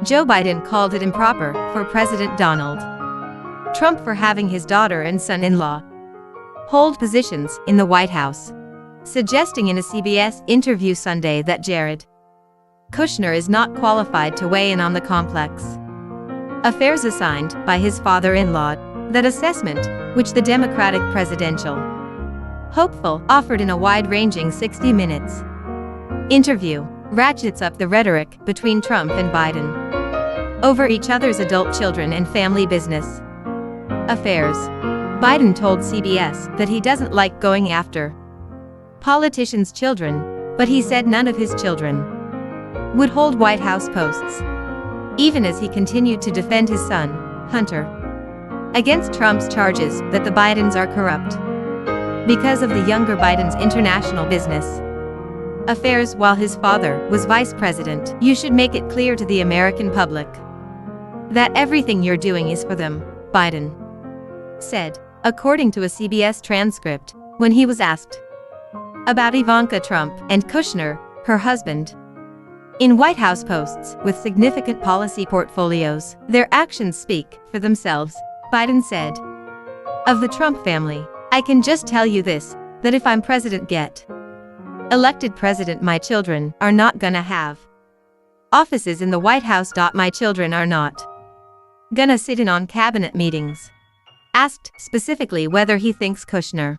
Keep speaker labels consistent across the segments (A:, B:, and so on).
A: Joe Biden called it improper for President Donald Trump for having his daughter and son-in-law hold positions in the White House, suggesting in a CBS interview Sunday that Jared Kushner is not qualified to weigh in on the complex affairs assigned by his father-in-law. That assessment, which the Democratic presidential hopeful offered in a wide-ranging 60 Minutes interview, ratchets up the rhetoric between Trump and Biden over each other's adult children and family business affairs. Biden told CBS that he doesn't like going after politicians' children, but he said none of his children would hold White House posts, even as he continued to defend his son, Hunter, against Trump's charges that the Bidens are corrupt because of the younger Biden's international business affairs while his father was vice president. You should make it clear to the American public that everything you're doing is for them, Biden said, according to a CBS transcript, when he was asked about Ivanka Trump and Kushner, her husband, in White House posts with significant policy portfolios. Their actions speak for themselves, Biden said. Of the Trump family, I can just tell you this, that if I'm president, get elected president, my children are not gonna have offices in the White House. My children are not gonna sit in on cabinet meetings. Asked specifically whether he thinks Kushner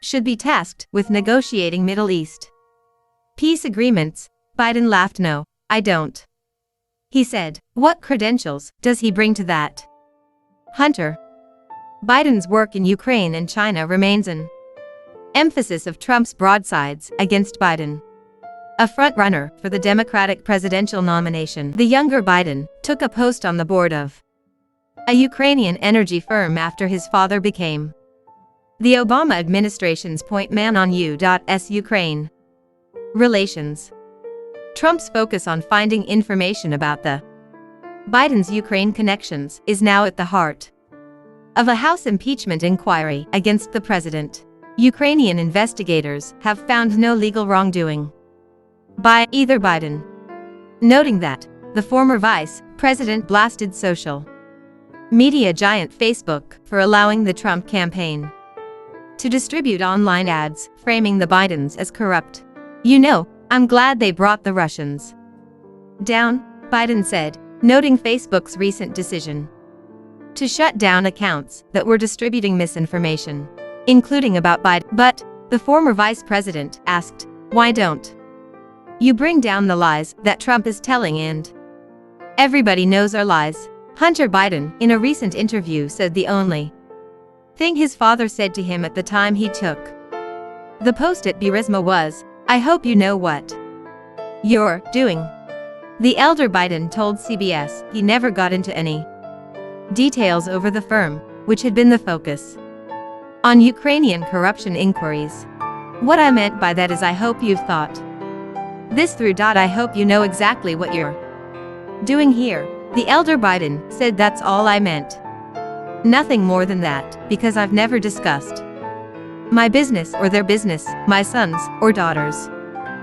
A: should be tasked with negotiating Middle East peace agreements, Biden laughed. No, I don't. He said, what credentials does he bring to that? Hunter Biden's work in Ukraine and China remains an emphasis of Trump's broadsides against Biden, a front-runner for the Democratic presidential nomination. The younger Biden took a post on the board of a Ukrainian energy firm after his father became the Obama administration's point man on U.S. Ukraine relations. Trump's focus on finding information about the Biden's Ukraine connections is now at the heart of a House impeachment inquiry against the president. Ukrainian investigators have found no legal wrongdoing by either Biden, noting that the former vice president blasted social media giant Facebook for allowing the Trump campaign to distribute online ads framing the Bidens as corrupt. You know, I'm glad they brought the Russians down, Biden said, noting Facebook's recent decision to shut down accounts that were distributing misinformation, including about Biden. But the former vice president asked, why don't you bring down the lies that Trump is telling? And everybody knows are lies. Hunter Biden, in a recent interview, said the only thing his father said to him at the time he took the post at Burisma was, I hope you know what you're doing. The elder Biden told CBS he never got into any details over the firm, which had been the focus on Ukrainian corruption inquiries. What I meant by that is I hope you've thought this through. I hope you know exactly what you're doing here. The elder Biden said that's all I meant. Nothing more than that, because I've never discussed my business or their business, my sons or daughters.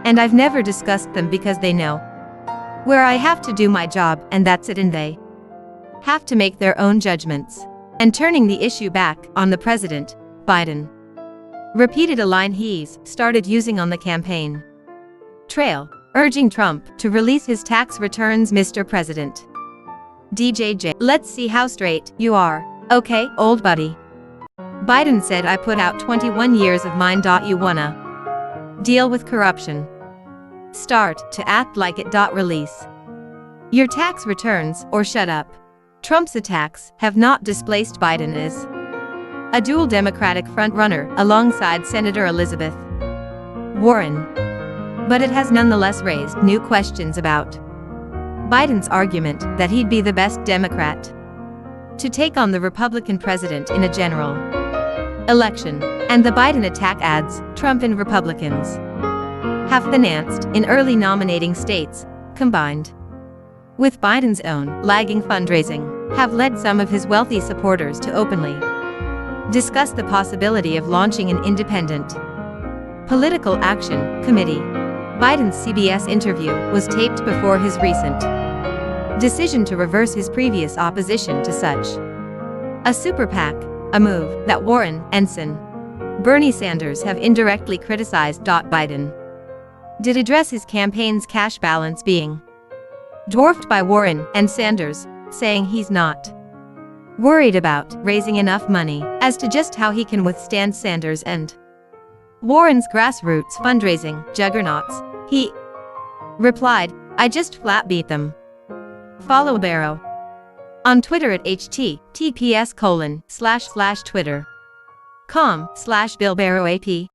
A: And I've never discussed them because they know where I have to do my job, and that's it, and they have to make their own judgments. And turning the issue back on the president, Biden repeated a line he's started using on the campaign trail, urging Trump to release his tax returns. Mr. President, DJJ, let's see how straight you are, okay, old buddy. Biden said, I put out 21 years of mine. You wanna deal with corruption? Start to act like it. Release your tax returns or shut up. Trump's attacks have not displaced Biden as a dual Democratic frontrunner alongside Senator Elizabeth Warren, but it has nonetheless raised new questions about Biden's argument that he'd be the best Democrat to take on the Republican president in a general election. And the Biden attack adds, Trump and Republicans have financed in early nominating states, combined with Biden's own lagging fundraising, have led some of his wealthy supporters to openly discuss the possibility of launching an independent political action committee. Biden's CBS interview was taped before his recent decision to reverse his previous opposition to such a super PAC, a move that Warren and Bernie Sanders have indirectly criticized. Biden did address his campaign's cash balance being dwarfed by Warren and Sanders, saying he's not worried about raising enough money as to just how he can withstand Sanders and Warren's grassroots fundraising juggernauts. He replied, "I just flat beat them." Follow Barrow on Twitter at https://twitter.com/BillBarrowAP.